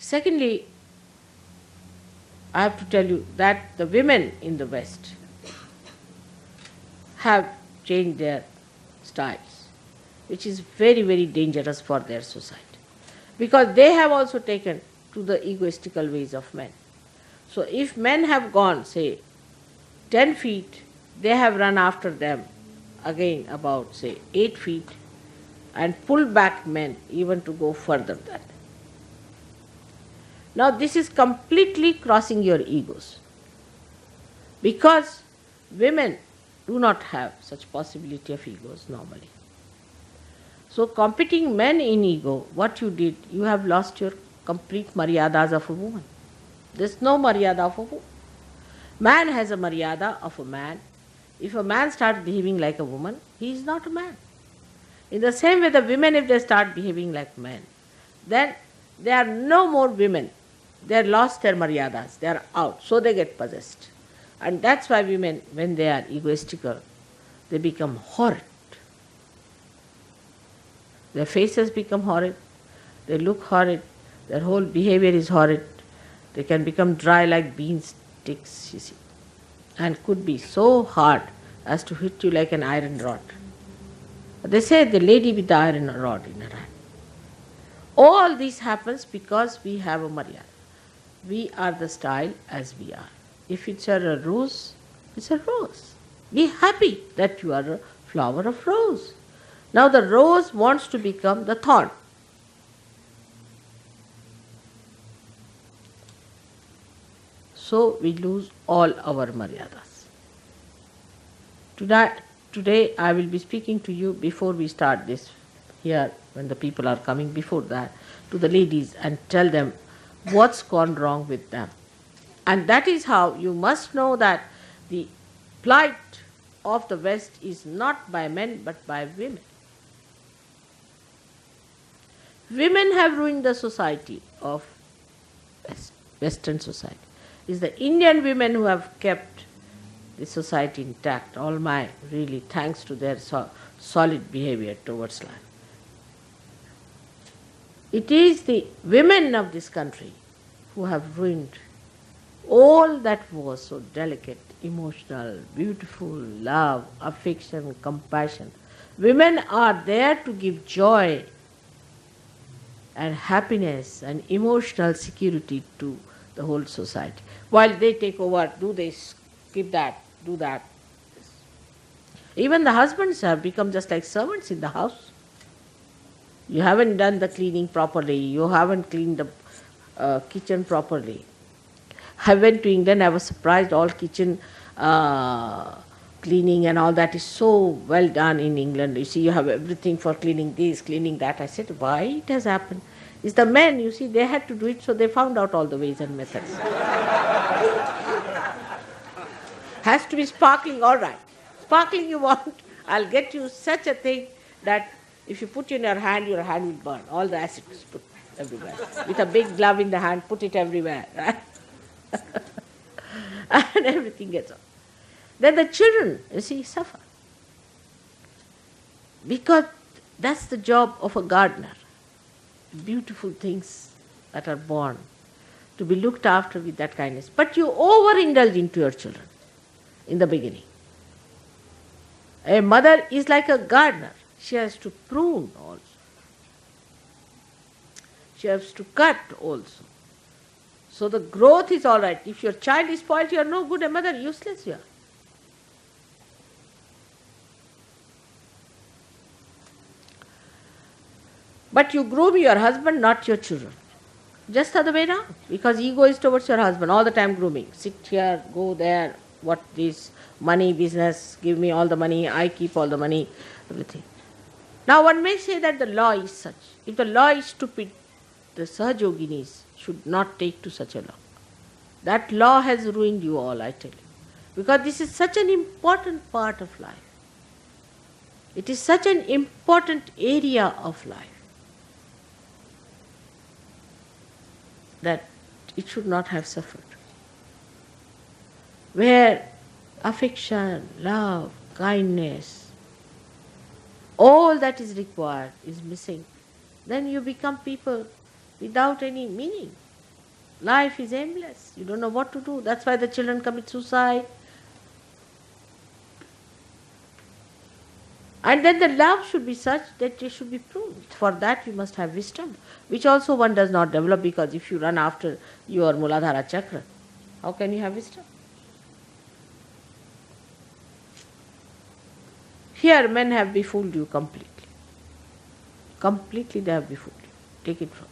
Secondly, I have to tell you that the women in the West have changed their styles, which is very, very dangerous for their society. Because they have also taken to the egoistical ways of men. So if men have gone, say, 10 feet, they have run after them again about, say, 8 feet and pulled back men even to go further than that. Now this is completely crossing your egos, because women do not have such possibility of egos normally. So competing men in ego, what you did, you have lost your complete maryadas of a woman. There's no maryada of a woman. Man has a maryada of a man. If a man starts behaving like a woman, he is not a man. In the same way, the women, if they start behaving like men, then they are no more women. They have lost their maryadas, they are out, so they get possessed. And that's why women, when they are egoistical, they become horrid. Their faces become horrid, they look horrid, their whole behavior is horrid. They can become dry like bean sticks, you see, and could be so hard as to hit you like an iron rod. They say the lady with the iron rod in her hand. All this happens because we have a maryada. We are the style as we are. If it's a rose, it's a rose. Be happy that you are a flower of rose. Now the rose wants to become the thorn. So we lose all our maryadas. Today I will be speaking to you before we start this here, when the people are coming before that, to the ladies and tell them what's gone wrong with them. And that is how you must know that the plight of the West is not by men but by women. Women have ruined the society of Western society. It's the Indian women who have kept the society intact. All my really thanks to their solid behavior towards life. It is the women of this country who have ruined all that was so delicate, emotional, beautiful, love, affection, compassion. Women are there to give joy and happiness and emotional security to the whole society. While they take over, do this, keep that, do that. Even the husbands have become just like servants in the house. You haven't done the cleaning properly, you haven't cleaned the kitchen properly. I went to England, I was surprised, all kitchen cleaning and all that is so well done in England. You see, you have everything for cleaning this, cleaning that. I said, why it has happened? It's the men, you see, they had to do it, so they found out all the ways and methods. Has to be sparkling, all right. Sparkling you want, I'll get you such a thing that if you put in your hand will burn. All the acid is put everywhere. With a big glove in the hand, put it everywhere, right? And everything gets on. Then the children, you see, suffer. Because that's the job of a gardener. Beautiful things that are born, to be looked after with that kindness. But you overindulge into your children in the beginning. A mother is like a gardener. She has to prune also. She has to cut also. So the growth is all right. If your child is spoiled, you are no good a mother, useless you are. But you groom your husband, not your children. Just the other way around. Because ego is towards your husband, all the time grooming. Sit here, go there, what this, money, business, give me all the money, I keep all the money, everything. Now one may say that the law is such. If the law is stupid, the Sahaja Yoginis should not take to such a law. That law has ruined you all, I tell you. Because this is such an important part of life. It is such an important area of life that it should not have suffered. Where affection, love, kindness, all that is required is missing, then you become people without any meaning. Life is aimless. You don't know what to do. That's why the children commit suicide. And then the love should be such that it should be proved. For that you must have wisdom, which also one does not develop, because if you run after your Muladhara chakra, how can you have wisdom? Here men have befooled you completely. Completely they have befooled you. Take it from me.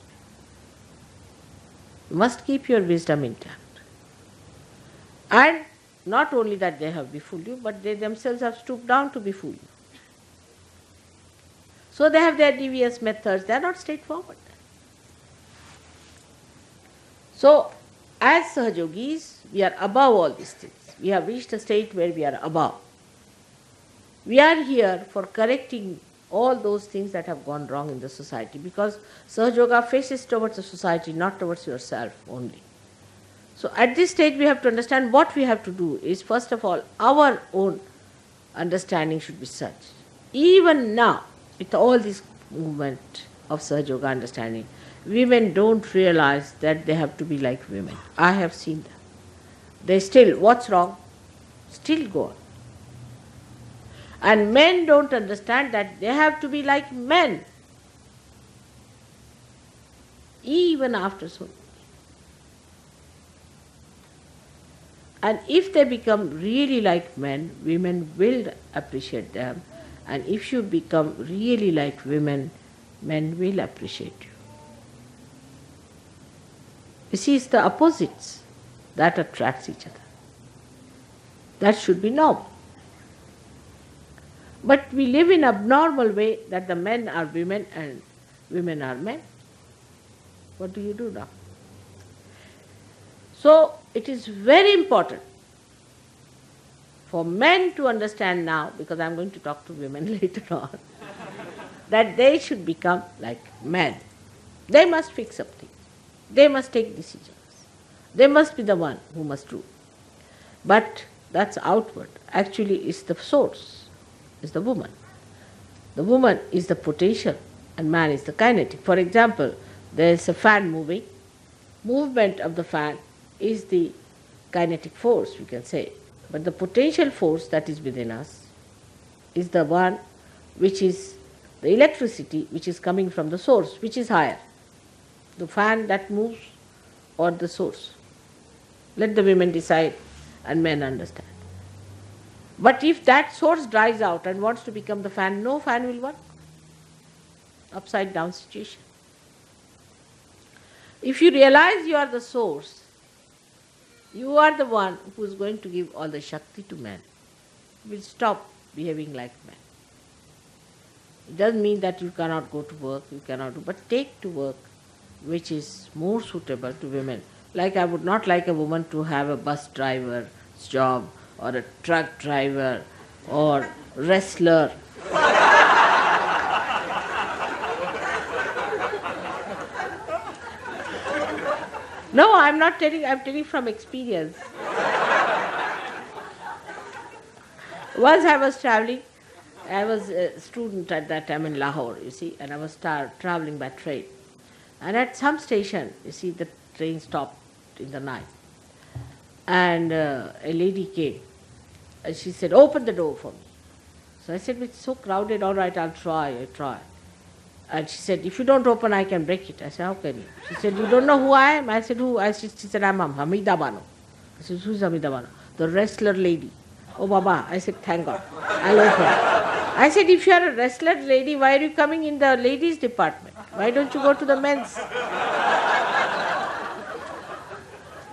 You must keep your wisdom intact. And not only that they have befooled you, but they themselves have stooped down to befool you. So they have their devious methods, they are not straightforward. So, as Sahajogis, we are above all these things. We have reached a state where we are above. We are here for correcting all those things that have gone wrong in the society, because Sahaja Yoga faces towards the society, not towards yourself only. So at this stage we have to understand what we have to do is, first of all, our own understanding should be such. Even now, with all this movement of Sahaja Yoga understanding, women don't realize that they have to be like women. I have seen that. They still, what's wrong? Still go on. And men don't understand that they have to be like men, even after so much. And if they become really like men, women will appreciate them. And if you become really like women, men will appreciate you. You see, it's the opposites that attracts each other. That should be normal. But we live in abnormal way that the men are women and women are men. What do you do now? So it is very important for men to understand now, because I am going to talk to women later on, that they should become like men. They must fix up things. They must take decisions. They must be the one who must rule. But that's outward. Actually, it's the source. Is the woman. The woman is the potential and man is the kinetic. For example, there is a fan moving. Movement of the fan is the kinetic force, we can say. But the potential force that is within us is the one which is the electricity which is coming from the source, which is higher. The fan that moves or the source. Let the women decide and men understand. But if that source dries out and wants to become the fan, no fan will work. Upside down situation. If you realize you are the source, you are the one who is going to give all the Shakti to men. You will stop behaving like men. It doesn't mean that you cannot go to work, you cannot do, but take to work which is more suitable to women. Like I would not like a woman to have a bus driver's job, or a truck driver, or wrestler. No, I'm not telling, I'm telling from experience. Once I was traveling, I was a student at that time in Lahore, you see, and I was traveling by train. And at some station, you see, the train stopped in the night. And a lady came. And she said, open the door for me. So I said, it's so crowded, all right, I'll try. And she said, if you don't open, I can break it. I said, how can you? She said, you don't know who I am? I said, who? She said, I'm Hamida Bano. I said, who's Hamida Bano? The wrestler lady. Oh, Baba. I said, thank God. I'll open. I said, if you are a wrestler lady, why are you coming in the ladies' department? Why don't you go to the men's?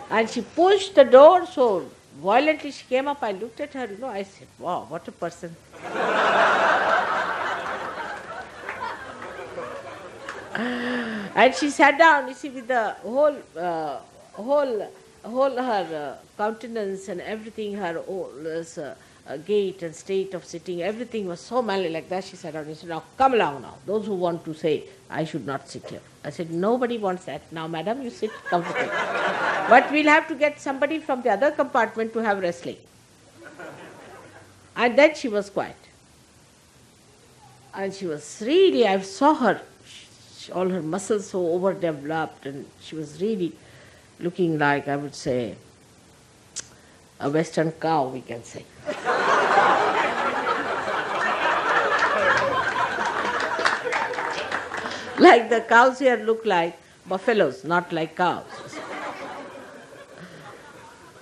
And she pushed the door so violently, she came up, I looked at her, I said, wow, what a person. And she sat down, you see, with the whole her countenance and everything, her whole gait and state of sitting, everything was so manly like that. She sat down and said, now come along now. Those who want to say, I should not sit here. I said, nobody wants that. Now, madam, you sit comfortably. But we'll have to get somebody from the other compartment to have wrestling. And then she was quiet. And she was really, I saw her, all her muscles so overdeveloped, and she was really, looking like, I would say, a western cow, we can say. Like the cows here look like buffaloes, not like cows.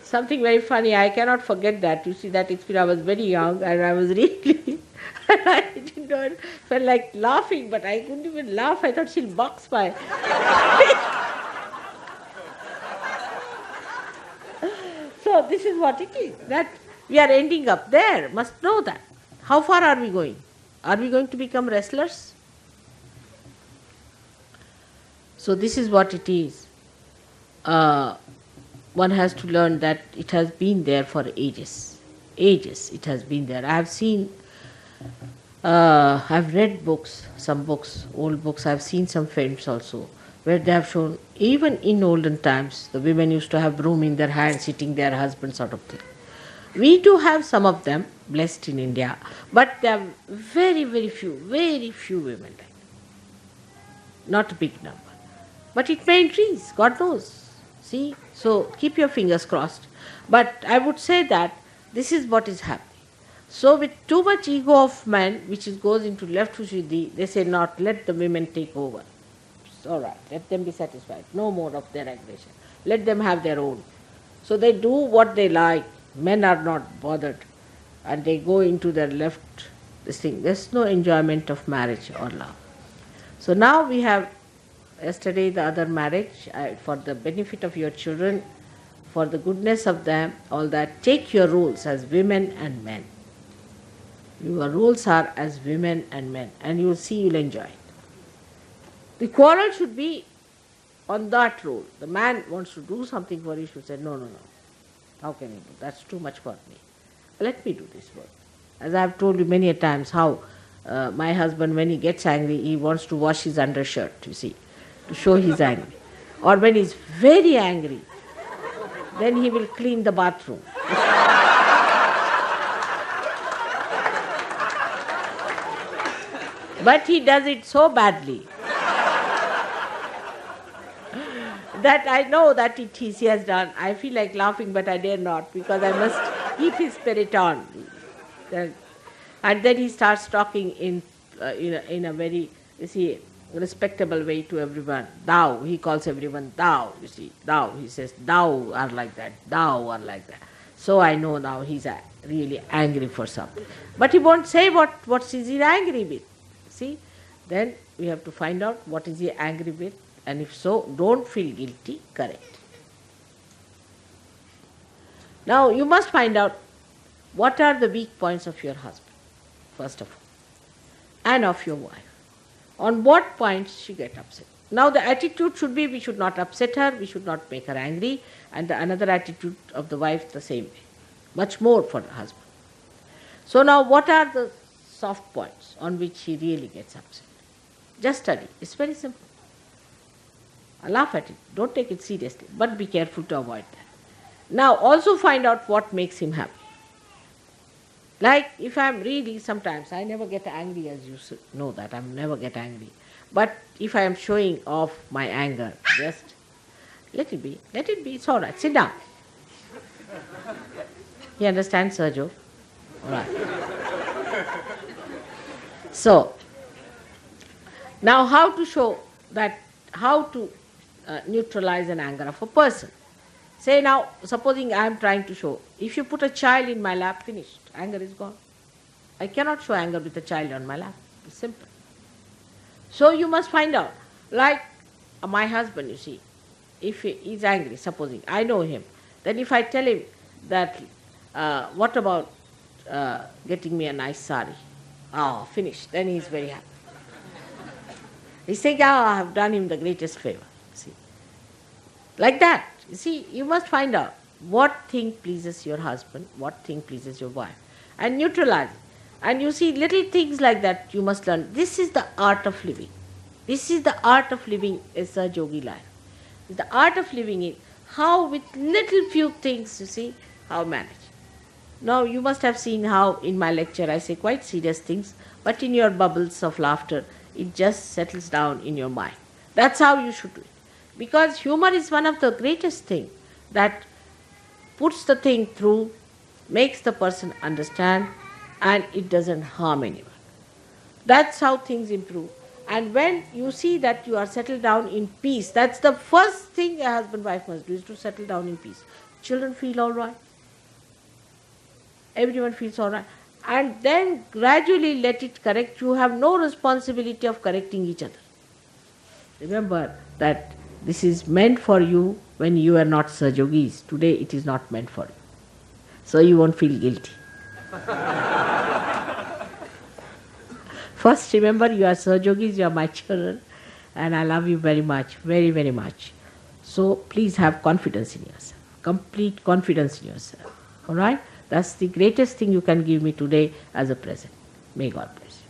Something very funny, I cannot forget that. You see, that experience, I was very young and I was really, I didn't know, felt like laughing, but I couldn't even laugh. I thought she'll box my. So this is what it is, that we are ending up there, must know that. How far are we going? Are we going to become wrestlers? So this is what it is. One has to learn that it has been there for ages. Ages it has been there. I have seen, I've read books, some books, old books, I've seen some films also, where they have shown, even in olden times, the women used to have broom in their hand, sitting their husband sort of thing. We do have some of them, blessed in India, but there are very, very few women like that. Not a big number. But it may increase, God knows. See? So keep your fingers crossed. But I would say that this is what is happening. So with too much ego of man, which goes into left Shuddhi, they say not, let the women take over. It's all right, let them be satisfied. No more of their aggression. Let them have their own. So they do what they like. Men are not bothered. And they go into their left, this thing. There's no enjoyment of marriage or love. So now we have yesterday the other marriage, for the benefit of your children, for the goodness of them, all that, take your roles as women and men. Your roles are as women and men, and you will see you'll enjoy it. The quarrel should be on that role. The man wants to do something for you, should say, no. How can you do? That's too much for me. Let me do this work. As I have told you many a times how my husband, when he gets angry, he wants to wash his undershirt, you see, to show he's angry. Or when he's very angry, then he will clean the bathroom. But he does it so badly that I know that he has done. I feel like laughing, but I dare not, because I must keep his spirit on. And then he starts talking in a very, you see, respectable way to everyone. Thou, he calls everyone thou, you see, thou. He says, thou are like that, thou are like that. So I know now he's really angry for something. But he won't say what is he angry with. See, then we have to find out what is he angry with, and if so, don't feel guilty, correct. Now you must find out what are the weak points of your husband, first of all, and of your wife. On what points she get upset. Now the attitude should be, we should not upset her, we should not make her angry, and another attitude of the wife the same way. Much more for the husband. So now what are the soft points on which he really gets upset? Just study. It's very simple. I laugh at it. Don't take it seriously, but be careful to avoid that. Now also find out what makes him happy. Like if I'm really, sometimes I never get angry, as you know that, I never get angry. But if I am showing off my anger, just let it be, it's all right, sit down. You understand, Sergio? All right. So, now how to show that, how to neutralize an anger of a person. Say now, supposing I am trying to show, if you put a child in my lap, finished, anger is gone. I cannot show anger with a child on my lap. It's simple. So you must find out, like my husband, you see, if he is angry, supposing, I know him, then if I tell him that, what about getting me a nice sari? Oh, finished, then he is very happy. He's saying, I have done him the greatest favor. See, like that. You see, you must find out what thing pleases your husband, what thing pleases your wife, and neutralize it. And you see, little things like that you must learn. This is the art of living. This is the art of living as a yogi life. The art of living is how with little few things, you see, how manage. Now you must have seen how in my lecture I say quite serious things, but in your bubbles of laughter, it just settles down in your mind. That's how you should do it. Because humor is one of the greatest things that puts the thing through, makes the person understand, and it doesn't harm anyone. That's how things improve. And when you see that you are settled down in peace, that's the first thing a husband and wife must do, is to settle down in peace. Children feel all right. Everyone feels all right. And then gradually let it correct. You have no responsibility of correcting each other. Remember that this is meant for you when you are not Sahajogis. Today it is not meant for you. So you won't feel guilty. First remember, you are Sahajogis, you are my children, and I love you very much, very, very much. So please have confidence in yourself, complete confidence in yourself. All right? That's the greatest thing you can give me today as a present. May God bless you.